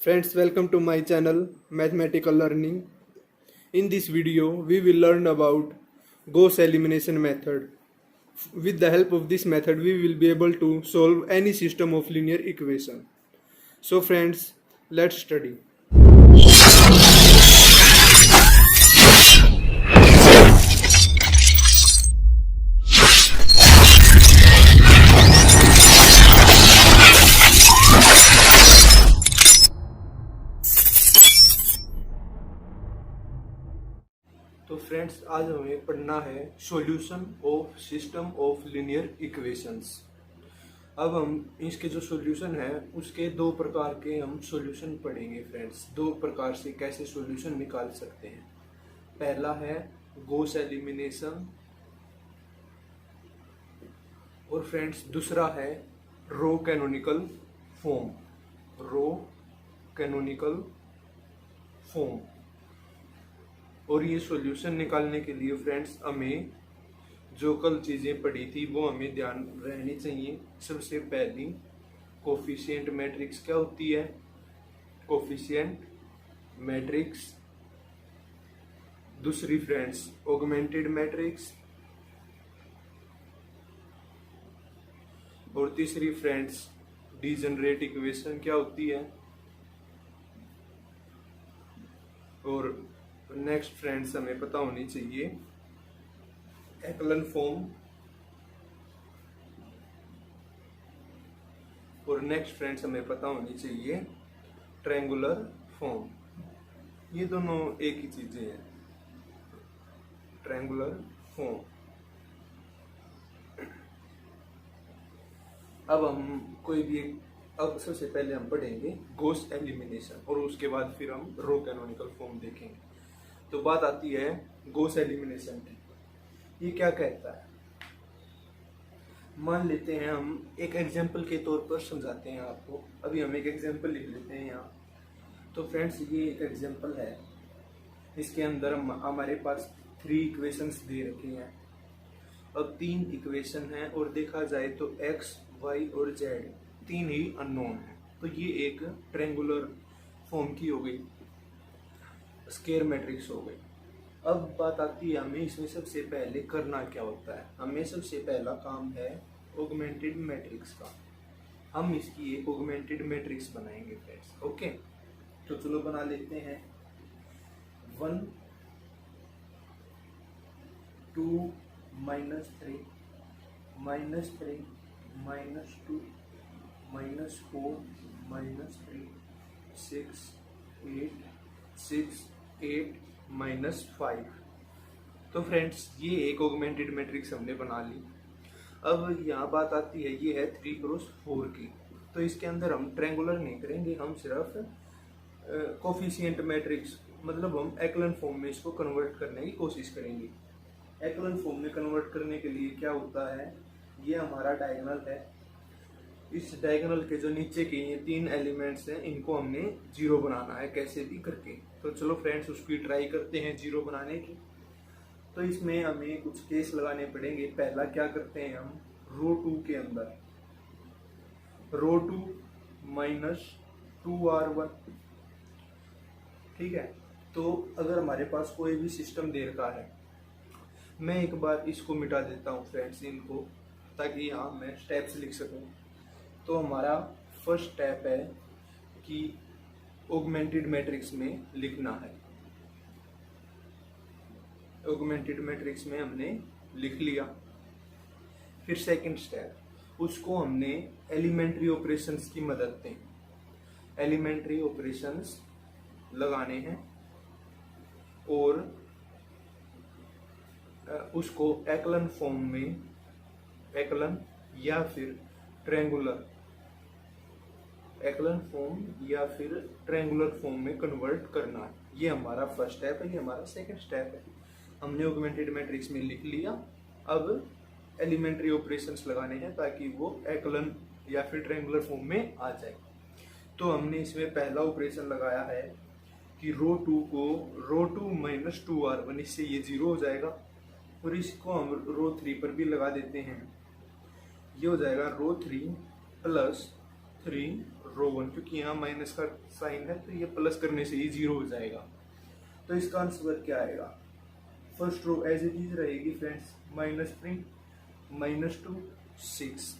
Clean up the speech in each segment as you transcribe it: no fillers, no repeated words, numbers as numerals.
Friends, welcome to my channel Mathematical Learning. In this video, we will learn about Gauss elimination method. With the help of this method, we will be able to solve any system of linear equation. So friends, let's study. तो friends, आज हमें पढ़ना है solution of system of linear equations. अब हम इसके जो solution है उसके दो प्रकार के हम सॉल्यूशन पढ़ेंगे फ्रेंड्स। दो प्रकार से कैसे सॉल्यूशन निकाल सकते हैं। पहला है गॉस एलिमिनेशन और फ्रेंड्स दूसरा है रो कैनोनिकल फॉर्म। रो कैनोनिकल फॉर्म। और ये सॉल्यूशन निकालने के लिए फ्रेंड्स हमें जो कल चीज़ें पढ़ी थी वो हमें ध्यान रहनी चाहिए। सबसे पहली कोफिशिएंट मैट्रिक्स क्या होती है। Coefficient matrix. दूसरी फ्रेंड्स ऑगमेंटेड मैट्रिक्स। और तीसरी फ्रेंड्स डिजनरेट इक्वेशन क्या होती है। और नेक्स्ट फ्रेंड्स हमें पता होनी चाहिए एक्लन फॉर्म। और नेक्स्ट फ्रेंड्स हमें पता होनी चाहिए ट्रायंगुलर फॉर्म। ये दोनों एक ही चीजें हैं, ट्रायंगुलर फॉर्म। अब हम कोई भी अब सबसे पहले हम पढ़ेंगे गॉस एलिमिनेशन और उसके बाद फिर हम रो कैनोनिकल फॉर्म देखेंगे। तो बात आती है गॉस एलिमिनेशन की। ये क्या कहता है, मान लेते हैं हम एक एग्जांपल के तौर पर समझाते हैं आपको। अभी हम एक एग्जांपल लिख लेते हैं यहाँ। तो फ्रेंड्स ये एक एग्जांपल है, इसके अंदर हमारे पास 3 इक्वेशंस दे रखे हैं। अब 3 इक्वेशन हैं और देखा जाए तो x, y और z 3 ही अननोन है। तो ये एक ट्रायंगुलर फॉर्म की हो गई, स्क्वायर मैट्रिक्स हो गई। अब बात आती है हमें इसमें सबसे पहले करना क्या होता है। हमें सबसे पहला काम है ऑगमेंटेड मैट्रिक्स का। हम इसकी एक ऑगमेंटेड मैट्रिक्स बनाएंगे फ्रेंड्स। ओके, तो चलो बना लेते हैं। 1 2 -3 -3 -2 -4 -3 6 8 6 8 -5। तो फ्रेंड्स ये एक ऑगमेंटेड मैट्रिक्स हमने बना ली। अब यहाँ बात आती है, ये है 3x4 की। तो इसके अंदर हम ट्रायंगुलर नहीं करेंगे, हम सिर्फ कोफिशिएंट मैट्रिक्स मतलब हम एक्लन फॉर्म में इसको कन्वर्ट करने की कोशिश करेंगे। एक्लन फॉर्म में कन्वर्ट करने के लिए क्या होता है, ये हमारा डायगोनल है। इस डायगोनल के जो नीचे के ये 3 एलिमेंट्स हैं इनको हमने 0 बनाना है कैसे भी करके। तो चलो फ्रेंड्स उसकी ट्राई करते हैं 0 बनाने की। तो इसमें हमें कुछ केस लगाने पड़ेंगे। पहला क्या करते हैं हम, रो 2 के अंदर रो 2 -2r1। ठीक है, तो अगर हमारे पास कोई भी सिस्टम दे रखा है, मैं एक बार इसको मिटा देता हूँ फ्रेंड्स इनको, ताकि यहाँ मैं स्टेप्स लिख सकूँ। तो हमारा फर्स्ट स्टेप है कि ऑगमेंटेड मैट्रिक्स में लिखना है। ऑगमेंटेड मैट्रिक्स में हमने लिख लिया। फिर सेकंड स्टेप, उसको हमने एलिमेंट्री ऑपरेशंस की मदद से एलिमेंट्री ऑपरेशंस लगाने हैं और उसको एक्लन फॉर्म में, एक्लन या फिर ट्रायंगुलर, एक्लन फॉर्म या फिर ट्रायंगुलर फॉर्म में कन्वर्ट करना है। ये हमारा फर्स्ट स्टेप है, ये हमारा सेकंड स्टेप है। हमने ऑगमेंटेड मैट्रिक्स में लिख लिया। अब एलिमेंट्री ऑपरेशंस लगाने हैं ताकि वो एक्लन या फिर ट्रायंगुलर फॉर्म में आ जाए। तो हमने इसमें पहला ऑपरेशन लगाया है कि रो 2 को रो 2 -2r1, इससे ये 0 हो जाएगा। और इसको हम रो 3 पर भी लगा देते हैं, ये हो जाएगा रो 3 + 3 रो 1, क्योंकि यहाँ माइनस का साइन है तो ये प्लस करने से ही 0 हो जाएगा। तो इसका आंसर क्या आएगा? First row as it is रहेगी फ्रेंड्स, -3 -2 6,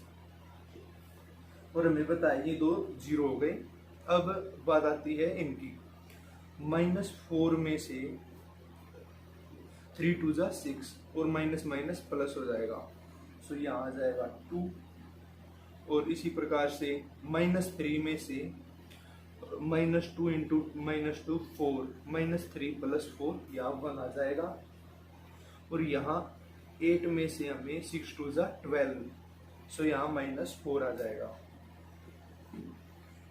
और हमें पता है ये दो 0 हो गए। अब बात आती है इनकी, -4 में से 3 2 जा 6 और माइनस माइनस प्लस हो जाएगा, सो यहाँ आ जाएगा 2। और इसी प्रकार से -3 में से -2 इंटू -2 4, -3 + 4 यहाँ 1 आ जाएगा। और यहाँ 8 में से हमें 6 2 जा 12, सो यहाँ -4 आ जाएगा।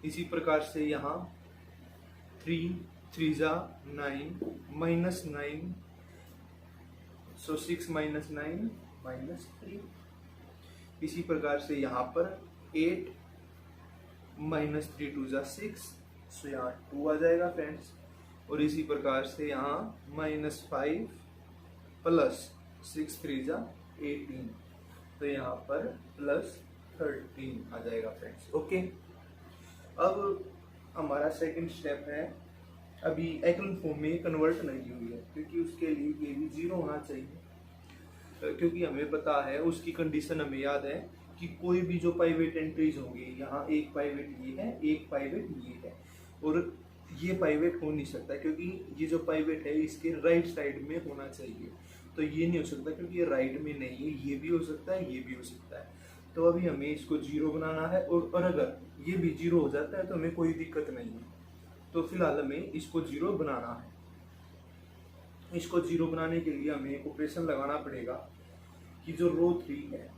इसी प्रकार से यहाँ 3 3 जा 9, -9, सो 6 - 9 -3। इसी प्रकार से यहाँ पर 8 -3 2 जा 6, सो यहाँ 2 आ जाएगा फ्रेंड्स। और इसी प्रकार से यहाँ -5 + 6 3 जा 18, तो यहाँ पर +13 आ जाएगा फ्रेंड्स। ओके, अब हमारा सेकंड स्टेप है, अभी एक्लन फॉर्म में कन्वर्ट नहीं हुई है क्योंकि उसके लिए ये भी 0 होना चाहिए, क्योंकि हमें पता है उसकी कंडीशन हमें याद है कि कोई भी जो पाइवेट एंट्रीज होंगी, यहाँ एक पाइवेट ये है, एक पाइवेट ये है, और ये पाइवेट हो नहीं सकता क्योंकि ये जो पाइवेट है इसके राइट साइड में होना चाहिए। तो ये नहीं हो सकता क्योंकि ये राइट में नहीं है, ये भी हो सकता है, ये भी हो सकता है। तो अभी हमें इसको 0 बनाना है, और अगर ये भी 0 हो जाता है तो हमें कोई दिक्कत नहीं है। तो फिलहाल हमें इसको 0 बनाना है। इसको 0 बनाने के लिए हमें एक ऑपरेशन लगाना पड़ेगा कि जो रो 3 है,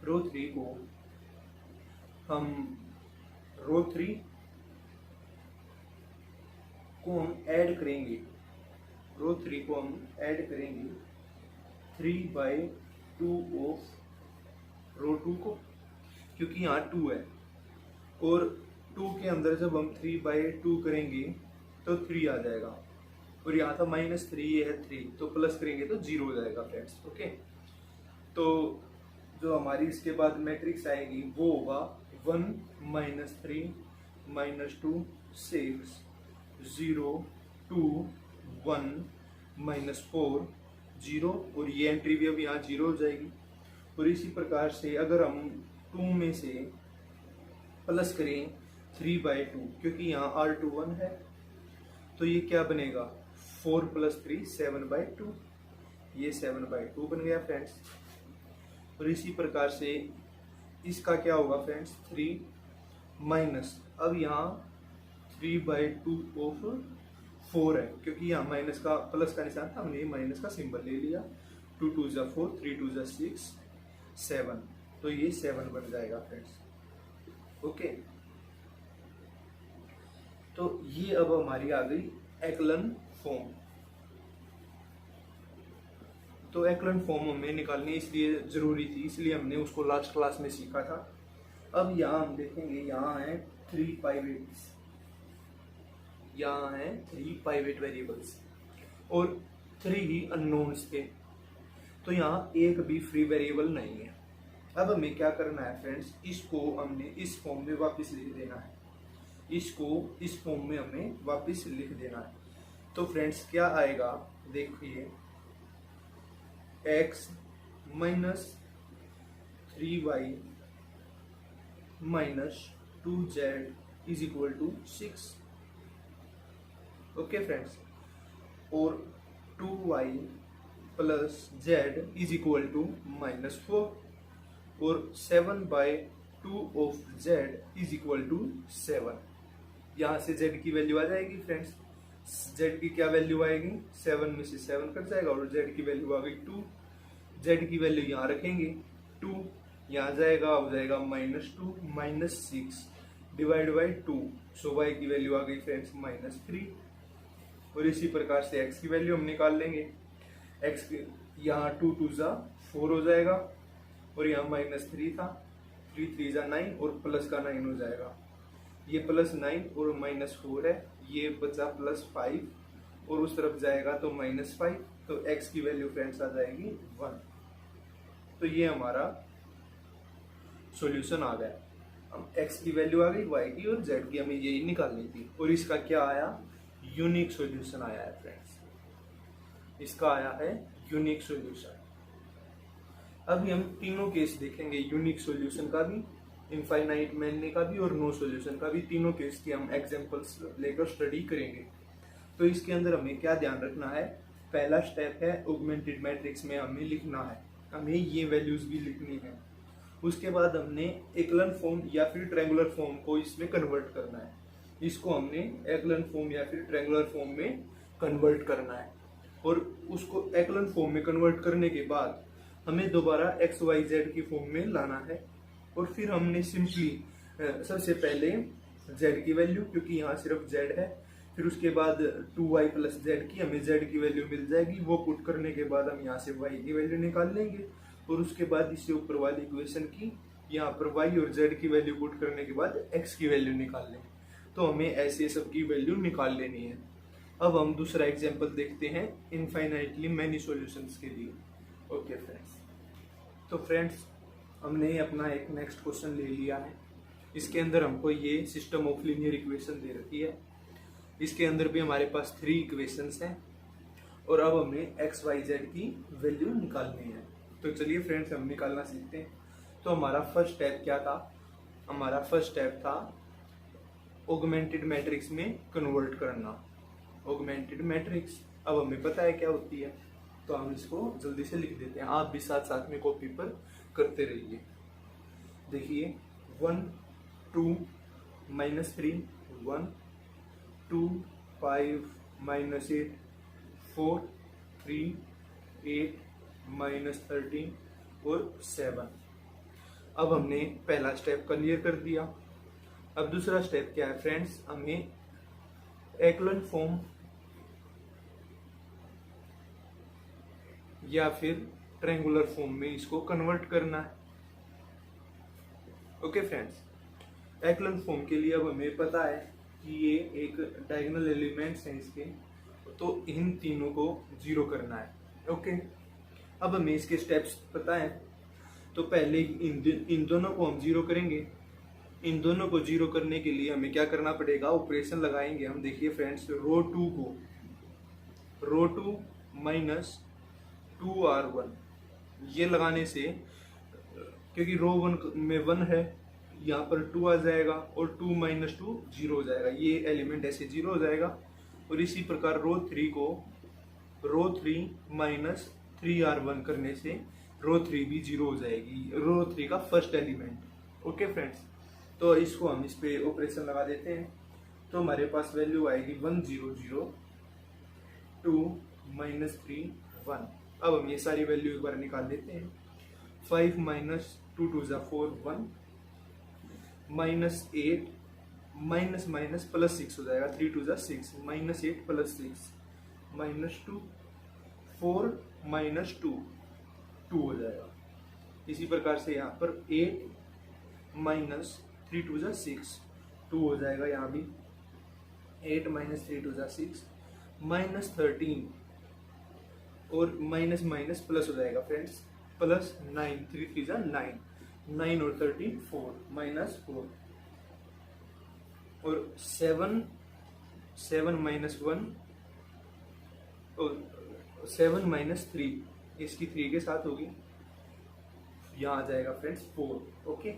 रो 3 को हम ऐड करेंगे, रो 3 को हम ऐड करेंगे 3/2 ऑफ रो 2 को, क्योंकि यहाँ 2 है, और 2 के अंदर जब हम 3/2 करेंगे तो 3 आ जाएगा, और यहाँ था -3, ये है 3, तो प्लस करेंगे तो 0 हो जाएगा फ्रेंड्स। ओके, तो जो हमारी इसके बाद मैट्रिक्स आएगी वो होगा 1 -3 -2 6 0 2 1 -4 0, और ये एंट्री भी अब यहाँ 0 हो जाएगी। और इसी प्रकार से अगर हम 2 में से प्लस करें 3/2, क्योंकि यहाँ R2 1 है, तो ये क्या बनेगा 4 + 3 7/2, ये 7/2 बन गया फ्रेंड्स। और इसी प्रकार से इसका क्या होगा फ्रेंड्स 3 माइनस, अब यहाँ 3/2 ऑफ 4 है, क्योंकि यहाँ माइनस का प्लस का निशान था, हमने माइनस का सिंबल ले लिया। 2 2 जा 4, 3 2 जा 6 7, तो ये 7 बन जाएगा फ्रेंड्स। ओके, तो ये अब हमारी आ गई एक्लन फॉर्म। तो एक्लन फॉर्म हमें निकालनी इसलिए जरूरी थी, इसलिए हमने उसको लास्ट क्लास में सीखा था। अब यहाँ हम देखेंगे, यहाँ है 3 पाइवेट्स, यहाँ है 3 पाइवेट वेरिएबल्स और 3 ही अननोन्स थे, तो यहाँ एक भी फ्री वेरिएबल नहीं है। अब हमें क्या करना है फ्रेंड्स, इसको हमने इस फॉर्म में वापस लिख देना है, इसको इस फॉर्म में हमें वापस लिख देना है। तो फ्रेंड्स क्या आएगा, देखिए x - 3y - 2z = 6। Okay friends, और 2y + z = -4, और 7/2 ऑफ z = 7। यहाँ से z की वैल्यू आ जाएगी फ्रेंड्स, z की क्या वैल्यू आएगी, 7 में से 7 कट जाएगा, और z की वैल्यू आ गई 2। z की वैल्यू यहाँ रखेंगे 2, यहाँ जाएगा, हो जाएगा -2 -6 / 2, सो y की वैल्यू आ गई फ्रेंड्स -3। और इसी प्रकार से x की वैल्यू हम निकाल लेंगे, x की यहाँ 2 2 जा 4 हो जाएगा, और यहाँ -3 था, 3 3 जा 9, और प्लस का 9 हो जाएगा, ये +9 और -4 है, ये बचा +5, और उस तरफ जाएगा तो -5, तो x की वैल्यू फ्रेंड्स आ जाएगी 1। तो ये हमारा सॉल्यूशन आ गया। एक्स की वैल्यू आ गई, वाई की और जेड की हमें यही निकालनी थी। और इसका क्या आया, यूनिक सॉल्यूशन आया है फ्रेंड्स, इसका आया है यूनिक सॉल्यूशन। अभी हम तीनों केस देखेंगे, यूनिक सॉल्यूशन का भी, इनफाइनाइट मैनी का भी और नो सॉल्यूशन का भी। तीनों केस की हम एग्जांपल्स लेकर स्टडी करेंगे। तो इसके अंदर हमें क्या ध्यान रखना है, पहला स्टेप है ऑगमेंटेड मैट्रिक्स में हमें लिखना है, हमें ये वैल्यूज भी लिखनी है। उसके बाद हमने एकलन फॉर्म या फिर ट्रायंगुलर फॉर्म को इसमें कन्वर्ट करना है, इसको हमने एकलन फॉर्म या फिर ट्रायंगुलर फॉर्म में कन्वर्ट करना है। और उसको एकलन फॉर्म में कन्वर्ट करने के बाद हमें दोबारा एक्स वाई जेड की फॉर्म में लाना है। और फिर हमने सिंपली सबसे पहले जेड की वैल्यू, क्योंकि यहाँ सिर्फ जेड है, फिर उसके बाद 2y प्लस जेड की हमें जेड की वैल्यू मिल जाएगी। वो पुट करने के बाद हम यहाँ से y की वैल्यू निकाल लेंगे। और उसके बाद इससे ऊपर वाली इक्वेशन की यहाँ पर y और z की वैल्यू पुट करने के बाद x की वैल्यू निकाल लेंगे। तो हमें ऐसे सबकी वैल्यू निकाल लेनी है। अब हम दूसरा एग्जाम्पल देखते हैं इनफाइनाइटली मैनी सॉल्यूशंस के लिए। ओके फ्रेंड्स, तो फ्रेंड्स हमने अपना एक नेक्स्ट क्वेश्चन ले लिया है। इसके अंदर हमको ये सिस्टम ऑफ लीनियर इक्वेशन दे रखी है। इसके अंदर भी हमारे पास 3 इक्वेशंस हैं और अब हमें एक्स वाई जेड की वैल्यू निकालनी है। तो चलिए फ्रेंड्स हम निकालना सीखते हैं। तो हमारा फर्स्ट स्टेप क्या था, हमारा फर्स्ट स्टेप था ऑगमेंटेड मैट्रिक्स में कन्वर्ट करना। ऑगमेंटेड मैट्रिक्स अब हमें पता है क्या होती है, तो हम इसको जल्दी से लिख देते हैं। आप भी साथ साथ में कॉपी पर करते रहिए। देखिए 1 2 -3 1 2 5 -8 4 3 8 -13 और 7। अब हमने पहला स्टेप क्लियर कर दिया। अब दूसरा स्टेप क्या है फ्रेंड्स, हमें एकलन फॉर्म या फिर ट्रायंगुलर फॉर्म में इसको कन्वर्ट करना है। ओके फ्रेंड्स, एकलन फॉर्म के लिए अब हमें पता है कि ये एक डायगोनल एलिमेंट्स हैं इसके, तो इन तीनों को जीरो करना है। ओके, अब हमें इसके स्टेप्स पता है। तो पहले इन दोनों को हम जीरो करेंगे। इन दोनों को जीरो करने के लिए हमें क्या करना पड़ेगा, ऑपरेशन लगाएंगे हम। देखिए फ्रेंड्स, रो 2 को रो 2 माइनस 2r1 ये लगाने से, क्योंकि रो 1 में 1 है, यहाँ पर 2 आ जाएगा और 2 - 2 जीरो हो जाएगा, ये एलिमेंट ऐसे जीरो हो जाएगा। और इसी प्रकार रो 3 को रो 3 माइनस 3r1 करने से रो 3 भी जीरो हो जाएगी, रो 3 का फर्स्ट एलिमेंट। ओके फ्रेंड्स, तो इसको हम इस पे ऑपरेशन लगा देते हैं। तो हमारे पास वैल्यू आएगी 1 0 0 2 -3 1। अब हम ये सारी वैल्यू एक बार निकाल लेते हैं। 5 - 2 2 4 1 -8 माइनस प्लस 6 हो जाएगा, 3 2 6 -8 प्लस 6 -2 4 -2 2 हो जाएगा। इसी प्रकार से यहाँ पर 8 -3 2 6 2 हो जाएगा, यहाँ भी 8 -3 2 6 -13 और माइनस माइनस प्लस हो जाएगा फ्रेंड्स, प्लस 9 3 3 9 9 और 13 4 -4 और 7 7 -1 और 7 -3 इसकी 3 के साथ होगी, यहाँ आ जाएगा फ्रेंड्स 4। ओके,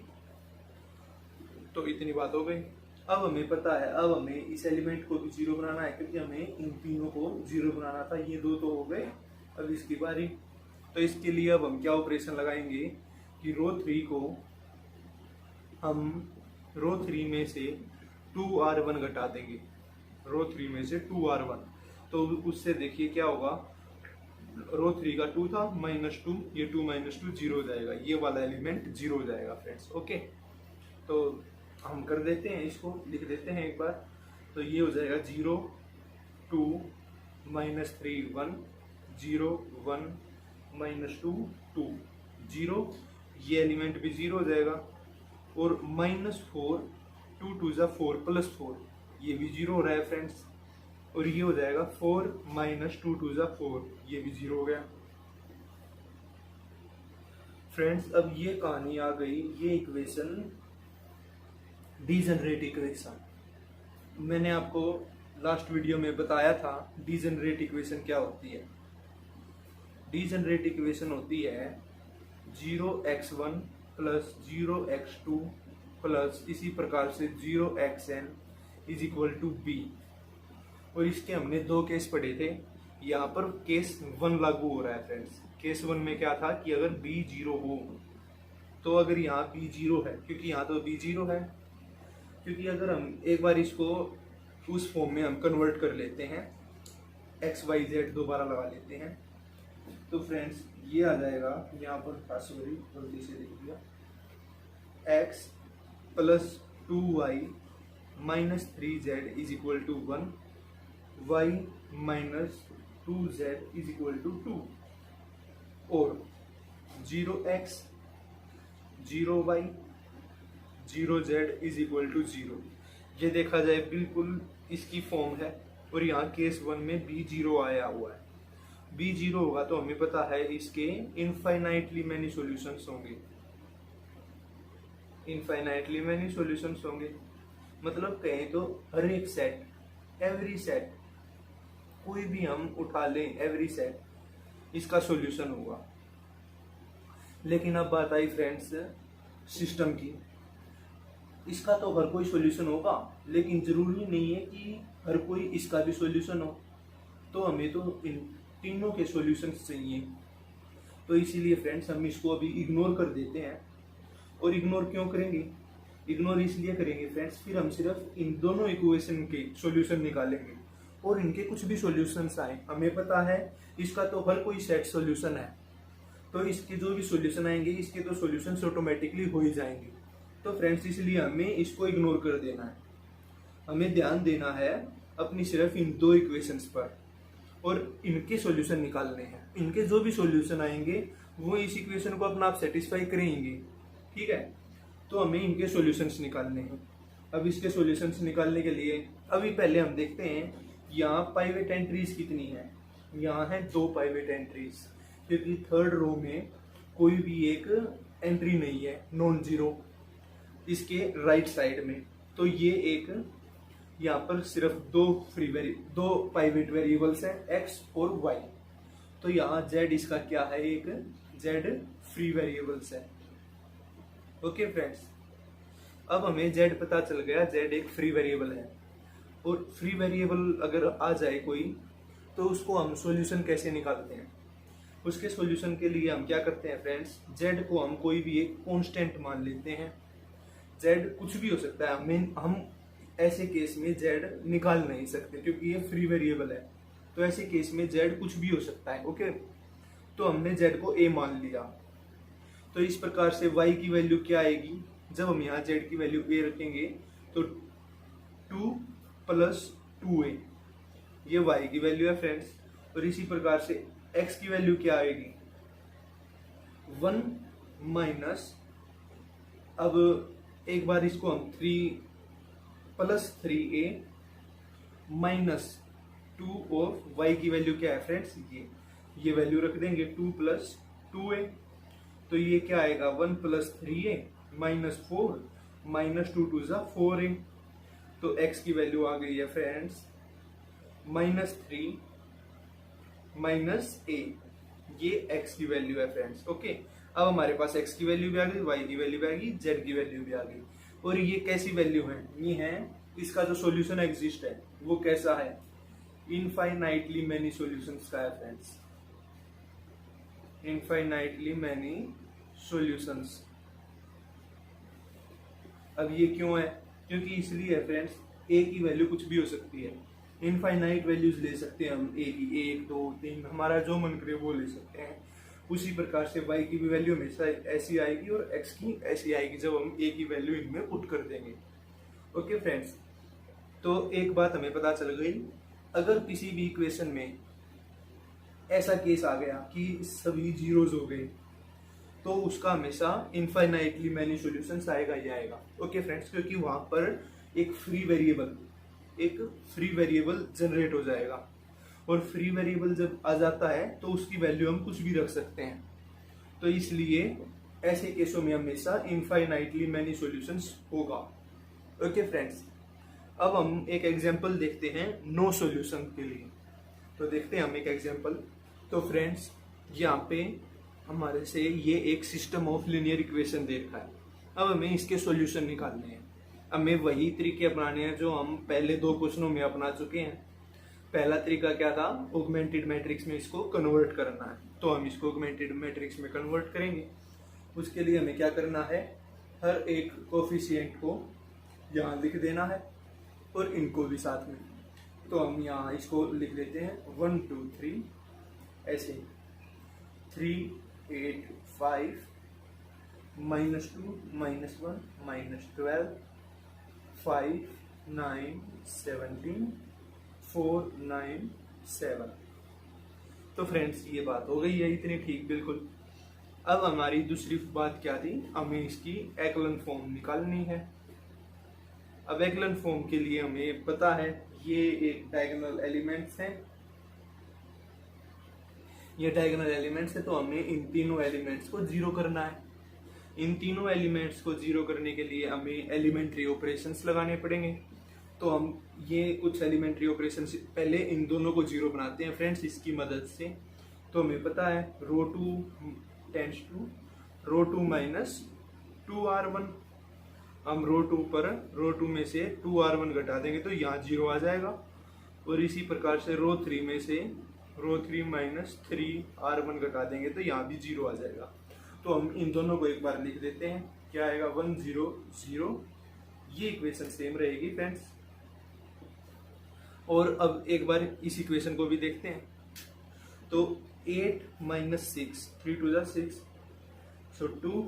तो इतनी बात हो गई। अब हमें पता है, अब हमें इस एलिमेंट को भी जीरो बनाना है, क्योंकि हमें इन तीनों को जीरो बनाना था। ये दो तो हो गए, अब इसकी बारी। तो इसके लिए अब हम क्या ऑपरेशन लगाएंगे कि रो 3 को हम रो 3 में से 2r1 घटा देंगे, रो 3 में से 2r1। तो उससे देखिए क्या होगा, रो 3 का 2 था -2, ये 2 -2 जीरो हो जाएगा, ये वाला एलिमेंट जीरो हो जाएगा फ्रेंड्स। ओके, तो हम कर देते हैं, इसको लिख देते हैं एक बार। तो ये हो जाएगा 0 2 -3 1 0 1 -2 2 0, ये एलिमेंट भी जीरो हो जाएगा। और -4 2 2 4 +4 ये भी जीरो हो रहा है फ्रेंड्स। और ये हो जाएगा 4 -2 2 4, ये भी जीरो हो गया फ्रेंड्स। अब ये कहानी आ गई, ये इक्वेशन डीजनरेट इक्वेशन, मैंने आपको लास्ट वीडियो में बताया था डीजनरेट इक्वेशन क्या होती है। डीजनरेट इक्वेशन होती है 0x1 प्लस 0x2 प्लस इसी प्रकार से 0xn is equal to be. और इसके हमने दो केस पढ़े थे। यहाँ पर केस 1 लागू हो रहा है फ्रेंड्स। केस 1 में क्या था कि अगर b 0 हो, तो अगर यहाँ b 0 है, क्योंकि यहाँ तो b 0 है, क्योंकि अगर हम एक बार इसको उस फॉर्म में हम कन्वर्ट कर लेते हैं, एक्स वाई जेड दोबारा लगा लेते हैं, तो फ्रेंड्स ये आ जाएगा, यहाँ पर सॉरी गलती से लिख दिया, x plus 2y minus 3z is equal to 1, y minus 2z is equal to 2, और 0x 0y 0z is equal to 0। ये देखा जाए बिल्कुल इसकी फॉर्म है। और यहाँ केस 1 में b 0 आया हुआ है। b 0 होगा तो हमें पता है इसके इनफाइनाइटली मैनी सॉल्यूशंस होंगे। इनफाइनाइटली मैनी सॉल्यूशंस होंगे मतलब कहें तो हर एक सेट, एवरी सेट, कोई भी हम उठा लें, एवरी सेट इसका सॉल्यूशन होगा। लेकिन अब बात आई फ्रेंड्स सिस्टम की। इसका तो हर कोई सॉल्यूशन होगा, लेकिन जरूरी नहीं है कि हर कोई इसका भी सॉल्यूशन हो। तो हमें तो इन तीनों के सॉल्यूशंस चाहिए। तो इसीलिए फ्रेंड्स हम इसको अभी इग्नोर कर देते हैं। और इग्नोर क्यों करेंगे? इग्नोर इसलिए करेंगे फ्रेंड्स, फिर हम सिर्फ इन दोनों इक्वेशन के सॉल्यूशन निकालेंगे और इनके कुछ भी सॉल्यूशंस आए, हमें पता है इसका तो हर कोई सेट सॉल्यूशन है, तो इसके जो भी सॉल्यूशन आएंगे इसके तो सॉल्यूशंस ऑटोमेटिकली हो ही जाएंगे। तो फ्रेंड्स इसलिए हमें इसको इग्नोर कर देना है। हमें ध्यान देना है अपनी सिर्फ इन दो इक्वेशंस पर और इनके सॉल्यूशन निकालने हैं। इनके जो भी सॉल्यूशन आएंगे वो इस इक्वेशन को अपना आप सेटिस्फाई करेंगे, ठीक है। तो हमें इनके सॉल्यूशंस निकालने हैं। अब इसके सॉल्यूशंस निकालने के लिए अभी पहले हम देखते हैं यहाँ पाइवेट एंट्रीज कितनी है। यहाँ है 2 पाइवेट एंट्रीज, क्योंकि थर्ड रो में कोई भी एक एंट्री नहीं है, नॉन जीरो इसके राइट साइड में। तो ये एक यहाँ पर सिर्फ दो पाइवेट वेरिएबल्स हैं, x और y। तो यहाँ z इसका क्या है, एक z फ्री वेरिएबल्स है। ओके फ्रेंड्स, अब हमें z पता चल गया, z एक फ्री वेरिएबल है। और फ्री वेरिएबल अगर आ जाए कोई, तो उसको हम सॉल्यूशन कैसे निकालते हैं? उसके सॉल्यूशन के लिए हम क्या करते हैं फ्रेंड्स, z को हम कोई भी एक कांस्टेंट मान लेते हैं। z कुछ भी हो सकता है, हम ऐसे केस में z निकाल नहीं सकते क्योंकि ये फ्री वेरिएबल है। तो ऐसे केस में z कुछ भी हो सकता है, ओके। तो हमने z को a मान लिया। तो इस प्रकार से y की वैल्यू क्या आएगी, जब हम यहाँ z की वैल्यू a रखेंगे तो 2 प्लस 2a, ये y की वैल्यू है फ्रेंड्स। और इसी प्रकार से x की वैल्यू क्या आएगी, 1 माइनस, अब एक बार इसको हम 3 प्लस 3a माइनस 2 और y की वैल्यू क्या है फ्रेंड्स, ये वैल्यू रख देंगे 2 प्लस 2a। तो ये क्या आएगा, 1 प्लस 3a माइनस 4 माइनस 2 2 जा 4a। तो x की वैल्यू आ गई है फ्रेंड्स -3 माइनस a, ये x की वैल्यू है फ्रेंड्स, ओके। अब हमारे पास x की वैल्यू भी आ गई, y की वैल्यू भी आ गई, z की वैल्यू भी आ गई। और ये कैसी वैल्यू है, ये है इसका जो सॉल्यूशन एग्जिस्ट है वो कैसा है, इनफाइनाइटली मैनी सॉल्यूशंस का है फ्रेंड्स, इनफाइनाइटली मैनी सॉल्यूशंस। अब ये क्यों है, क्योंकि इसलिए है फ्रेंड्स, a की वैल्यू कुछ भी हो सकती है, इनफाइनाइट वैल्यूज ले सकते हैं हम a की, 1 2 3, हमारा जो मन करे वो ले सकते हैं। उसी प्रकार से y की भी वैल्यू हमेशा ऐसी आएगी और x की ऐसी आएगी जब हम a की वैल्यू इनमें पुट कर देंगे, ओके फ्रेंड्स। तो एक बात हमें पता चल गई, अगर किसी भी इक्वेशन में ऐसा केस आ गया कि सभी जीरोज हो गए, तो उसका हमेशा इनफाइनाइटली मैनी सॉल्यूशंस आएगा ही आएगा, ओके फ्रेंड्स। क्योंकि वहां पर एक फ्री वेरिएबल जनरेट हो जाएगा, और फ्री वेरिएबल जब आ जाता है तो उसकी वैल्यू हम कुछ भी रख सकते हैं। तो इसलिए ऐसे केसों में हमेशा इनफाइनाइटली मैनी सॉल्यूशंस होगा, ओके फ्रेंड्स, अब हम एक एग्जांपल देखते हैं नो सॉल्यूशन के लिए। तो देखते हैं हम एक एग्जांपल। तो फ्रेंड्स, यहाँ पे हमारे से ये एक सिस्टम ऑफ लीनियर इक्वेशन दे रखा है। अब हमें इसके सॉल्यूशन निकालने हैं। हमें वही तरीके अपनाने हैं जो हम पहले 2 क्वेश्चनों में अपना चुके हैं। पहला तरीका क्या था, ऑगमेंटेड मैट्रिक्स में इसको कन्वर्ट करना है। तो हम इसको ऑगमेंटेड मैट्रिक्स में कन्वर्ट करेंगे। उसके लिए हमें क्या करना है, हर एक कोफिशिएंट को यहाँ लिख देना है और इनको भी साथ में। तो हम यहाँ इसको लिख देते हैं 1 2 3 ऐसे 3 8 5 -2 -1 -12 5 9 17 4 9 7। तो फ्रेंड्स, ये बात हो गई है इतनी ठीक बिल्कुल। अब हमारी दूसरी बात क्या थी, हमें इसकी एक्लन फॉर्म निकालनी है। अब एक्लन फॉर्म के लिए हमें पता है ये एक डायगोनल एलिमेंट्स हैं, ये डायगोनल एलिमेंट्स है। तो हमें इन तीनों एलिमेंट्स को जीरो करना है। इन तीनों एलिमेंट्स को जीरो करने के लिए हमें एलिमेंट्री ऑपरेशंस लगाने पड़ेंगे। तो हम ये कुछ एलिमेंट्री ऑपरेशंस पहले इन दोनों को जीरो बनाते हैं फ्रेंड्स इसकी मदद से। तो हमें पता है row 2 tends to row 2 minus 2r1। हम रो 2 पर रो 2 में से 2r1 घटा देंगे तो यहाँ 0 आ जाएगा। और इसी प्रकार से रो 3 में से रो 3 माइनस 3r1 घटा देंगे तो यहाँ भी 0 आ जाएगा। तो हम इन दोनों को एक बार लिख देते हैं, क्या आएगा 1 0 0। ये इक्वेशन सेम रहेगी फ्रेंड्स। और अब एक बार इस इक्वेशन को भी देखते हैं। तो 8 - 6 3 2 6, सो 2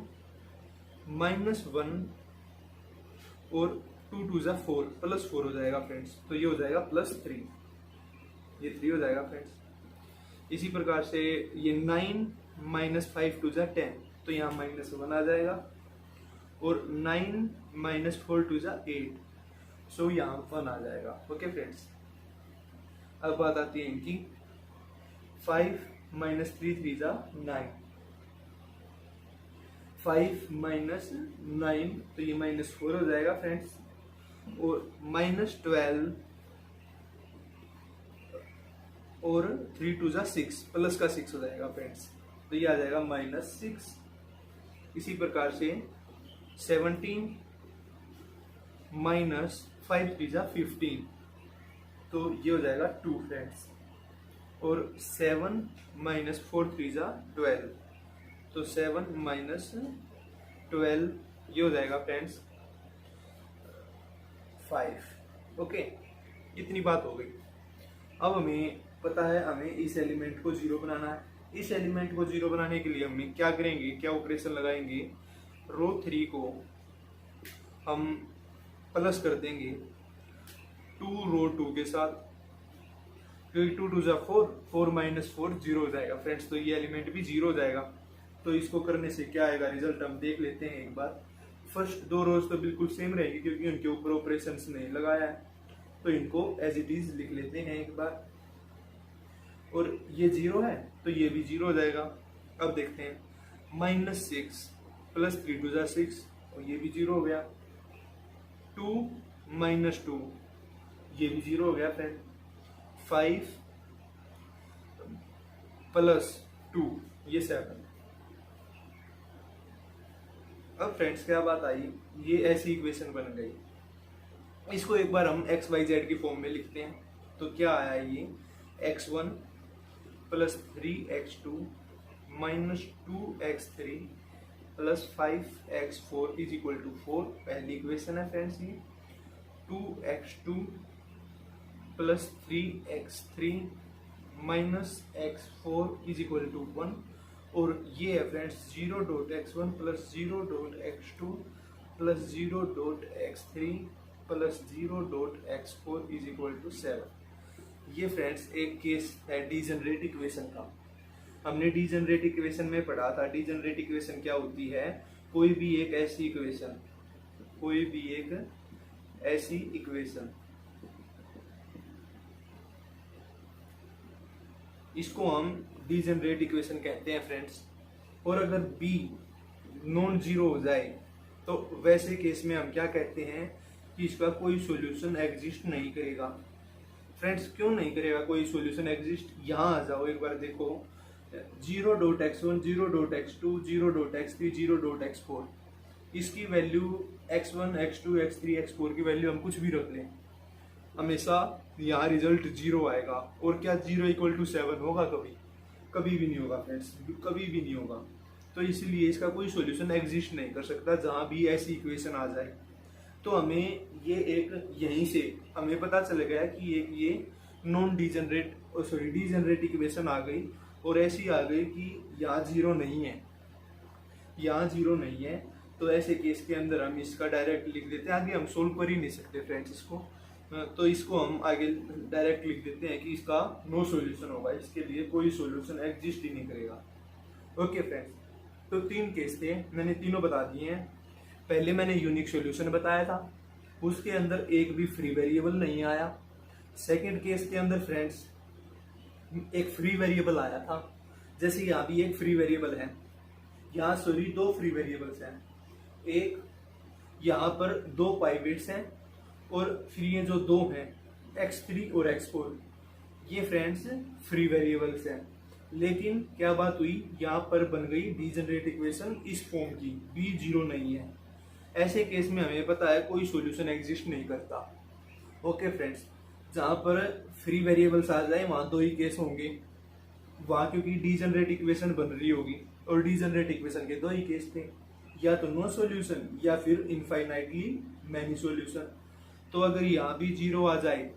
-1 और 2 2 4 +4 हो जाएगा फ्रेंड्स। तो ये हो जाएगा +3, ये 3 हो जाएगा फ्रेंड्स। इसी प्रकार से ये 9 - 5 2 10, तो यहाँ -1 आ जाएगा। और 9 - 4 2 8, सो यहाँ 1 आ जाएगा। ओके फ्रेंड्स, अब बात आती है इनकी। 5 - 3 3 9, 5 - 9, तो ये -4 हो जाएगा फ्रेंड्स। और -12 और 3 2 6, प्लस का 6 हो जाएगा फ्रेंड्स। तो ये आ जाएगा -6। इसी प्रकार से 17 - 5 3 15, तो ये हो जाएगा 2 फ्रेंड्स। और 7 - 4 3 12, तो 7 - 12 ये हो जाएगा फ्रेंड्स 5। ओके, इतनी बात हो गई। अब हमें पता है हमें इस एलिमेंट को 0 बनाना है। इस एलिमेंट को 0 बनाने के लिए हम क्या करेंगे, क्या ऑपरेशन लगाएंगे, रो 3 को हम प्लस कर देंगे 2 रो 2 के साथ, क्योंकि 2 2 4 4 - 4 0 हो जाएगा फ्रेंड्स। तो ये एलिमेंट भी 0 हो जाएगा। तो इसको करने से क्या आएगा रिजल्ट, हम देख लेते हैं एक बार। फर्स्ट 2 रोज तो बिल्कुल सेम रहेगी क्योंकि उनके ऊपर ऑपरेशंस नहीं लगाया है। तो इनको एज इट इज लिख लेते हैं एक बार। और ये 0 है तो ये भी 0 हो जाएगा। अब देखते हैं -6 + 3 2 6, और ये भी 0 हो गया। 2 - 2, ये भी 0 हो गया फ्रेंड। 5 + 2, ये 7। अब फ्रेंड्स क्या बात आई, ये ऐसी इक्वेशन बन गई। इसको एक बार हम x y z की फॉर्म में लिखते हैं। तो क्या आया ये x1 + 3x2 - 2x3 + 5x4 = 4। पहली इक्वेशन है फ्रेंड्स ये। 2x2 + 3x3 - x4 = 1। और ये है friends 0.x1 + 0.x2 + 0.x3 + 0.x4 = 7। ये फ्रेंड्स एक केस है डीजनरेट इक्वेशन का। हमने डीजनरेट इक्वेशन में पढ़ा था। डीजनरेट इक्वेशन क्या होती है, कोई भी एक ऐसी इक्वेशन, कोई भी एक ऐसी इक्वेशन, इसको हम डीजनरेट इक्वेशन कहते हैं फ्रेंड्स। और अगर b नॉन जीरो हो जाए तो वैसे केस में हम क्या कहते हैं कि इसका कोई सॉल्यूशन एग्जिस्ट नहीं करेगा। फ्रेंड्स क्यों नहीं करेगा कोई सॉल्यूशन एग्जिस्ट? यहाँ आ जाओ एक बार देखो, 0.x1 0.x2 0.x3 0.x4, इसकी value x1 x2 x3 x4 की वैल्यू हम कुछ भी रख लें, हमेशा यहाँ रिजल्ट 0 आएगा। और क्या 0 = 7 होगा? कभी कभी भी नहीं होगा फ्रेंड्स, कभी भी नहीं होगा। तो इसलिए इसका कोई सॉल्यूशन एग्जिस्ट नहीं कर सकता जहाँ भी ऐसी इक्वेशन आ जाए। तो हमें ये एक यहीं से हमें पता चल गया कि एक ये नॉन डिजनरेट डिजनरेट इक्वेशन आ गई, और ऐसी आ गई कि यहाँ 0 नहीं है, यहाँ 0 नहीं है। तो ऐसे केस के अंदर हम इसका डायरेक्ट लिख देते हैं, आगे हम सोल्व कर ही नहीं सकते फ्रेंड्स इसको, तो इसको हम आगे डायरेक्ट लिख देते हैं कि इसका नो सॉल्यूशन होगा, इसके लिए कोई सॉल्यूशन एग्जिस्ट ही नहीं करेगा। ओके फ्रेंड्स, तो 3 केस थे, मैंने तीनों बता दिए हैं। पहले मैंने यूनिक सॉल्यूशन बताया था, उसके अंदर एक भी फ्री वेरिएबल नहीं आया। सेकंड केस के अंदर फ्रेंड्स एक फ्री वेरिएबल आया था, जैसे यहाँ भी एक फ्री वेरिएबल है, यहाँ सॉरी 2 फ्री वेरिएबल्स हैं, एक यहाँ पर 2 पाइवेट्स हैं, और फिर ये जो 2 हैं x3 और x4, ये फ्रेंड्स फ्री वेरिएबल्स हैं। लेकिन क्या बात हुई, यहाँ पर बन गई डिजनरेट इक्वेशन इस फॉर्म की, b 0 नहीं है। ऐसे केस में हमें पता है कोई सॉल्यूशन एग्जिस्ट नहीं करता। ओके फ्रेंड्स, जहाँ पर फ्री वेरिएबल्स आ जाए वहाँ 2 ही केस होंगे, वहाँ क्योंकि डिजनरेट इक्वेशन बन रही होगी, और डिजनरेट इक्वेशन के 2 ही केस थे, या तो नो सॉल्यूशन या फिर इनफाइनाइटली मैनी सॉल्यूशन। तो अगर यहाँ भी 0 आ जाए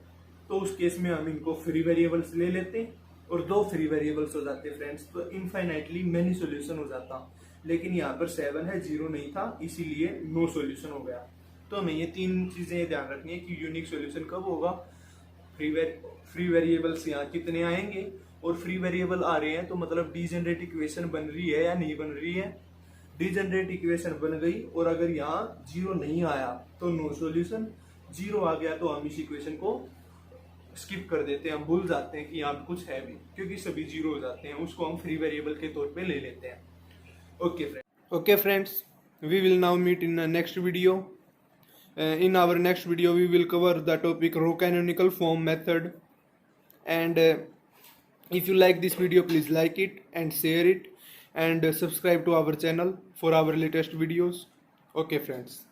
तो उस केस में हम इनको फ्री वेरिएबल्स ले लेते और 2 फ्री वेरिएबल्स हो जाते फ्रेंड्स, तो इनफाइनाइटली मैनी सॉल्यूशन हो जाता। लेकिन यहाँ पर 7 है, 0 नहीं था, इसीलिए नो सॉल्यूशन हो गया। तो हमें ये 3 चीजें ध्यान रखनी है कि यूनिक सॉल्यूशन कब होगा, फ्री वेरिएबल्स यहाँ कितने आएंगे, और फ्री वेरिएबल आ रहे हैं तो मतलब डिजनरेट इक्वेशन बन रही है या नहीं बन रही है। डिजनरेट इक्वेशन बन गई और अगर यहाँ 0 नहीं आया तो नो सॉल्यूशन, 0 आ गया तो हम इस इक्वेशन को स्किप कर देते हैं, हम भूल जाते हैं कि यहाँ पे कुछ है भी, क्योंकि सभी 0 हो जाते हैं, उसको हम फ्री वेरिएबल के तौर पे ले लेते हैं। Okay friends, we will now meet in the next video. In our next video we will cover the topic row canonical form method, and if you like this video please like it and share it, and subscribe to our channel for our latest videos. Okay friends.